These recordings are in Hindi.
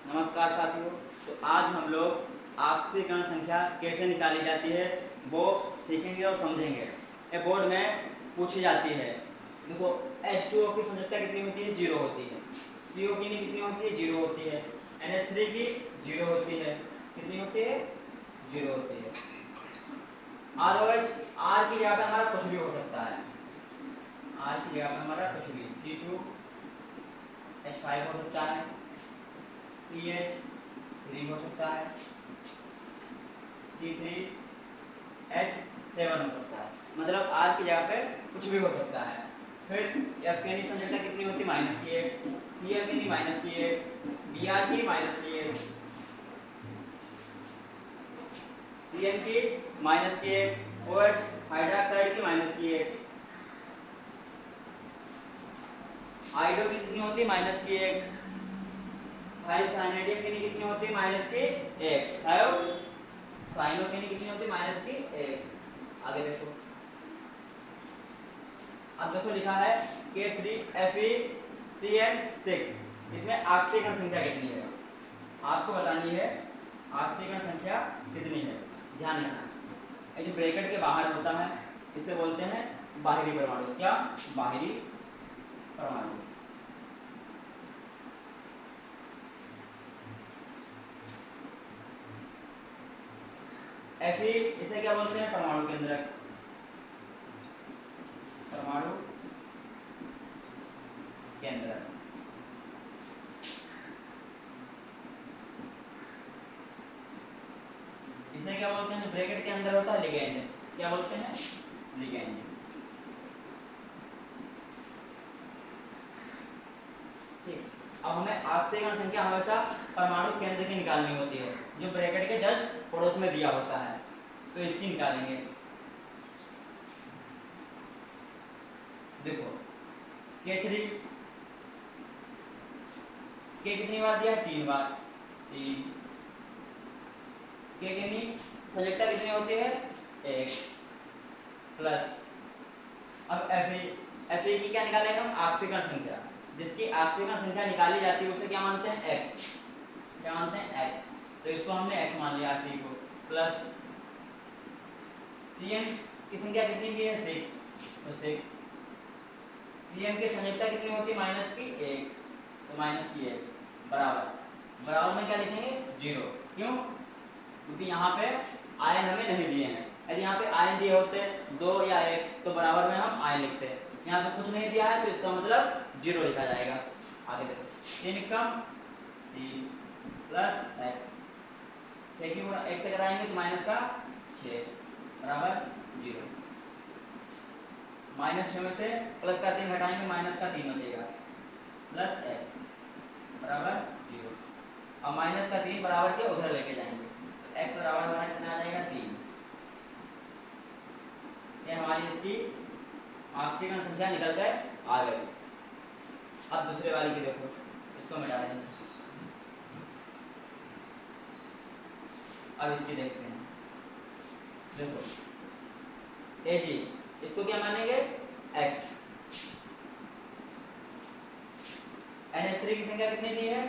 नमस्कार साथियों। तो आज हम लोग ऑक्सीकरण संख्या कैसे निकाली जाती है वो सीखेंगे और समझेंगे। ये बोर्ड में पूछी जाती है। देखो H2O की संयोजकता कितनी होती है? 0 होती है। CO की कितनी होती है? 0 होती है। NH3 की 0 होती है। कितनी होती है? 0 होती है। ROH R की जगह पे हमारा कुछ भी हो सकता है। R की जगह पे हमारा कुछ भी C2H5 हो सकता है, CH3 हो सकता है, C3H7 हो सकता है। मतलब R की जगह पे कुछ भी हो सकता है। फिर F की संयोजकता कितनी होती है? -1, Cl की -1, Br की -1, Cn की -1, OH हाइड्रोक्साइड की -1, आइडो की कितनी होती है? -1, थाइसाइनेडियम की कितनी होती है? -1, साइनो की कितनी होती है? -1। आगे देखो, अब देखो लिखा है K3FeCN6। इसमें ऑक्सीकरण संख्या कितनी है आपको बतानी है। ऑक्सीकरण संख्या कितनी है ध्यान रखना। ये जो ब्रैकेट के बाहर होता है इसे बोलते हैं बाहरी परमाणु। क्या? बाहरी परमाणु। Fe इसे क्या बोलते हैं? परमाणु केंद्रक। परमाणु केंद्रक। इसे क्या बोलते हैं? ब्रैकेट के अंदर होता है लिगेंड। क्या बोलते हैं? लिगेंड। ठीक। अब हमें ऑक्सीकरण संख्या हमेशा परमाणु केंद्र की निकालनी होती है जो ब्रैकेट के जस्ट पड़ोस में दिया होता है, तो इसकी निकालेंगे। देखो K3 के कितनी बार दिया? 3 बार। 3 के कितनी संयोजकता कितनी होती है? 1 प्लस। अब Fe की क्या निकालेंगे हम? ऑक्सीकरण संख्या। जिसकी ऑक्सीकरण संख्या निकाली जाती है उसे क्या मानते हैं? x। क्या मानते हैं? x। तो इसको हमने x मान लिया Fe को। प्लस Cn की संख्या कितनी दी है? 6, तो 6। Cn की संयोजकता कितनी होती है? -1, तो -1 बराबर। बराबर में क्या लिखेंगे? 0। क्यों? क्योंकि यहाँ पे आयन हमें नहीं दिए हैं। यदि यहाँ पे आयन दिए होते 2 या 1 तो बराबर में हम आयन लिखते हैं। यहाँ पे कुछ नहीं दिया है तो इसका मतलब 0 लिखा जाएगा। आगे देखो 3 कम 3 प्लस x। 6 की गुणा x से कराएंगे तो माइनस का 6 बराबर 0। -6 में से प्लस का 3 घटाएंगे माइनस का 3 बचेगा प्लस x बराबर 0। अब माइनस का 3 बराबर के उधर लेके जाएंगे तो x बराबर हमारा कितना आ जाएगा? 3। ये हमारी इसकी ऑक्सीकरण संख्या निकल कर आ गई। अब दूसरे वाली की देखो, इसको मिटा देंगे। अब इसकी देखते हैं। देखो Ag इसको क्या मानेंगे? x। NH3 की संख्या कितनी दी है?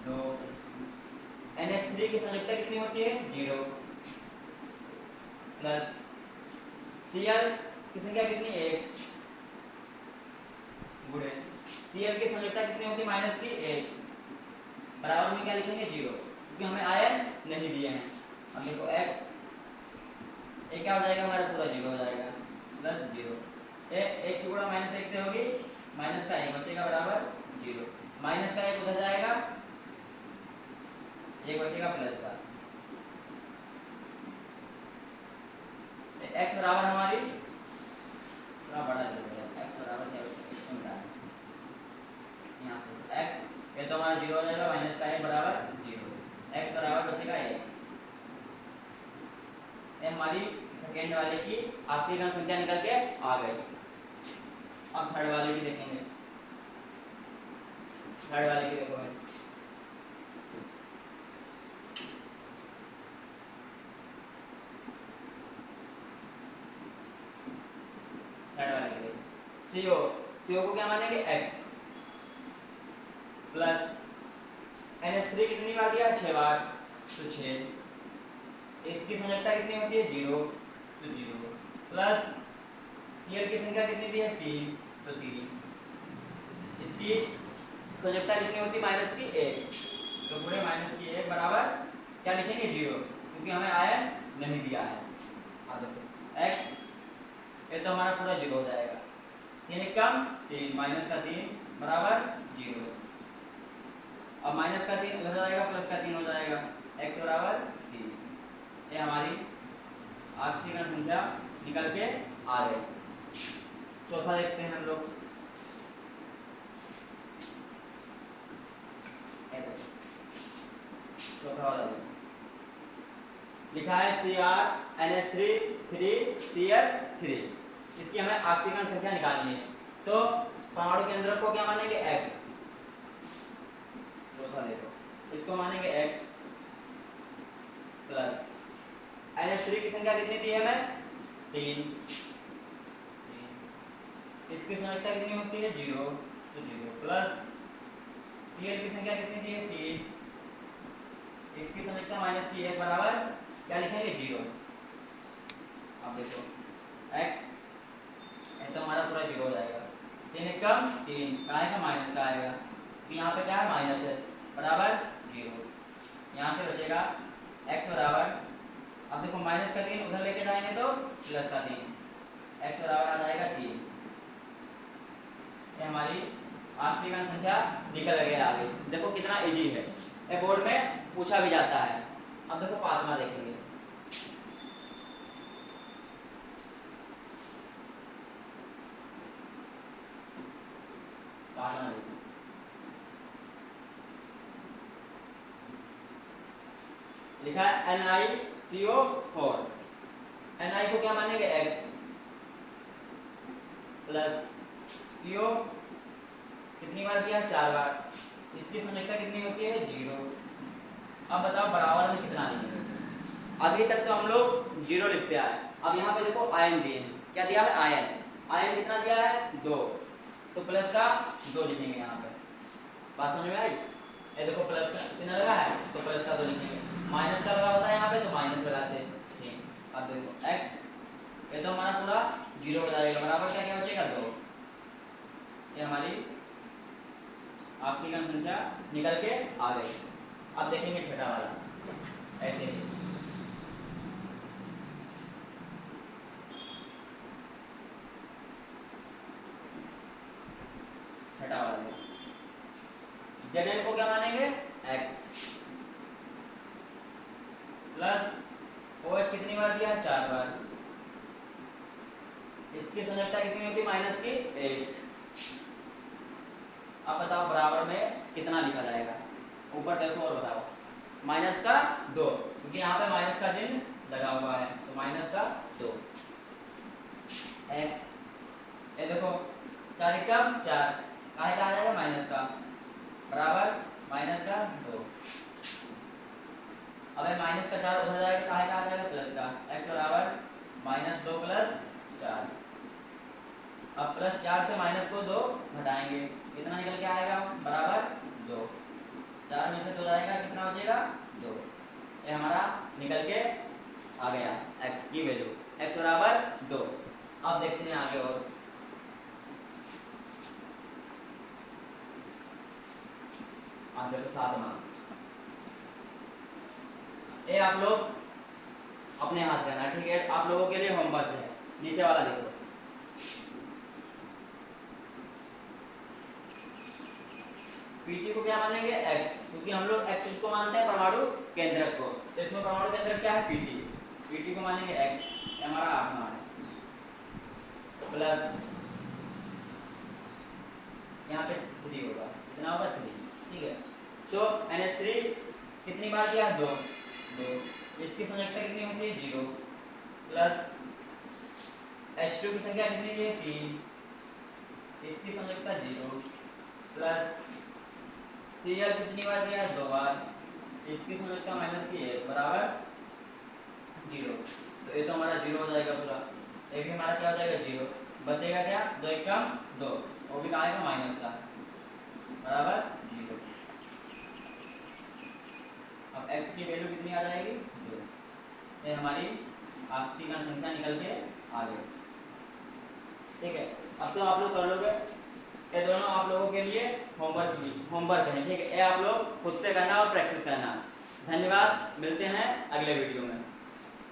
2। NH3 की संयोजकता कितनी होती है? 0 प्लस Cl की संख्या कितनी? 1 गुणे Cl की संयोजकता कितनी होती है? -1 बराबर में क्या लिखेंगे? 0, क्योंकि हमें आयन नहीं दिए हैं। अब देखो x ये क्या हो जाएगा? हमारा पूरा 0 हो जाएगा प्लस 0। ये 1 की गुणा -1 से होगी, माइनस का 1 बचेगा बराबर 0। माइनस का 1 उधर जाएगा, 1 बचेगा प्लस का। x बराबर हमारी थोड़ा बड़ा ले लो। x बराबर क्या होता है? यहाँ से x ये तो हमारा 0 हो जाएगा, माइनस का 1 बराबर 0। x बराबर बचेगा 1। ये हमारी सेकेंड वाले की ऑक्सीकरण संख्या निकल के आ गई। अब थर्ड वाले की देखेंगे। थर्ड वाले की देखो भाई, थर्ड वाले की देखो। CO को क्या मानेंगे? x प्लस NH3 कितनी बार दिया, 6 बार, तो 6। इसकी संयोजकता कितनी होती है, 0, तो 0 प्लस Cl की संख्या कितनी दी है, 3, तो 3। इसकी संयोजकता कितनी होती है, माइनस की 1, तो पूरे माइनस की 1 बराबर क्या लिखेंगे, 0, क्योंकि हमें आयन नहीं दिया है। अब देखो x, ये तो हमारा पूरा 0 हो जाएगा, 3 कम 3, माइनस का 3 बराबर 0। अब माइनस का 3 हो जाएगा, प्लस का 3 हो जाएगा, x बराबर 3। ये हमारी ऑक्सीजन संख्या निकल के आ गई। चौथा देखते हैं हम लोग। चौथा वाला लिखा है CrNH3 3Cl3। इसकी हमें ऑक्सीजन संख्या निकालनी है, तो परमाणु केंद्रक को क्या मानेंगे, x। चौथा देखो, इसको मानेंगे x प्लस NH3 की संख्या कितनी दी है हमें, 3। इसकी संयोजकता कितनी होती है, 0, तो 0 प्लस Cl की संख्या कितनी दी है, 3। इसकी संयोजकता माइनस की 1 बराबर क्या लिखेंगे, 0। अब देखो x, ये तो हमारा पूरा 0 हो जाएगा, 3 कम 3 का आएगा, माइनस का आएगा, तो यहाँ पे क्या है, माइनस है, बराबर 0। यहाँ से बचेगा x बराबर, अब देखो माइनस का 3 उधर लेके जाएंगे तो प्लस का 3, x बराबर आ जाएगा 3। ये हमारी ऑक्सीजन संख्या निकल गई आगे। देखो कितना इजी है, ये बोर्ड में पूछा भी जाता है। अब देखो पांचवा देखेंगे। पांचवा देखो, लिखा है NiCO4। Ni को क्या मानेंगे, x प्लस CO कितनी बार दिया, 4 बार। इसकी संयोजकता कितनी होती है, 0। अब बताओ बराबर में कितना लिखेंगे। अभी तक तो हम लोग 0 लिखते आए, अब यहाँ पे देखो आयन दिए हैं, क्या दिया है, आयन। आयन कितना दिया है, 2, तो प्लस का 2 लिखेंगे यहाँ पे। बात समझ में आई। ये देखो प्लस का चिन्ह लगा है, तो प्लस का 2 लिखेंगे। माइनस का लगा होता है यहाँ पे, तो माइनस लगाते हैं, ठीक। अब देखो x, ये तो हमारा पूरा 0 हो जाएगा, बराबर क्या क्या बचेगा, 2। ये हमारी ऑक्सीजन संख्या निकल के आ गई। अब देखेंगे छठा वाला, ऐसे ही छठा वाला Zn को क्या मानेंगे, x प्लस OH कितनी बार दिया, 4 बार। इसकी संयोजकता कितनी होती है, माइनस की 1। अब बताओ बराबर में कितना लिखा जाएगा, ऊपर देखो और बताओ। माइनस का 2, क्योंकि यहाँ पे माइनस का चिन्ह लगा हुआ है, तो माइनस का 2 x, ये देखो 4 कम 4 काहे का आ जाएगा, माइनस का, बराबर माइनस का 2। अब माइनस का 4 उधर जाएगा, काहे का आ जाएगा, प्लस का, x बराबर -2 प्लस 4। अब प्लस 4 से माइनस को 2 घटाएंगे, कितना निकल के आएगा, बराबर 2। 4 में से 2 जाएगा, कितना बचेगा, 2। ये हमारा निकल के आ गया x की वैल्यू, x बराबर 2। अब देखते हैं आगे और। आप देखो 7वां, ये आप लोग अपने हाथ करना, ठीक है। आप लोगों के लिए होमवर्क है, नीचे वाला देखो। पीटी को क्या मानेंगे, x, क्योंकि हम लोग x इसको मानते हैं परमाणु केंद्रक को, तो इसमें परमाणु केंद्रक क्या है, पीटी। पीटी को मानेंगे x, हमारा 8वां है, प्लस यहाँ पे 3 होगा, कितना होगा, 3, ठीक है। तो NH3 कितनी बार दिया, 2। इसकी संयोजकता कितनी होती है, 0 प्लस H2 की संख्या कितनी दी है, 3। इसकी संयोजकता 0 प्लस Cl कितनी बार दिया, 2 बार। इसकी संयोजकता माइनस की 1 बराबर 0। तो ये तो हमारा 0 हो जाएगा पूरा, ये भी हमारा क्या हो जाएगा, 0। बचेगा क्या, 2 एकम 2, वो भी कहाँ आएगा, माइनस का, बराबर 0। x की वैल्यू कितनी आ जाएगी 2। ये हमारी आपसी घन संख्या निकल के आ गई। ठीक है, अब तो आप लोग कर लोगे, ये दोनों आप लोगों के लिए होमवर्क है। ठीक है, ये आप लोग खुद से करना और प्रैक्टिस करना। धन्यवाद, मिलते हैं अगले वीडियो में।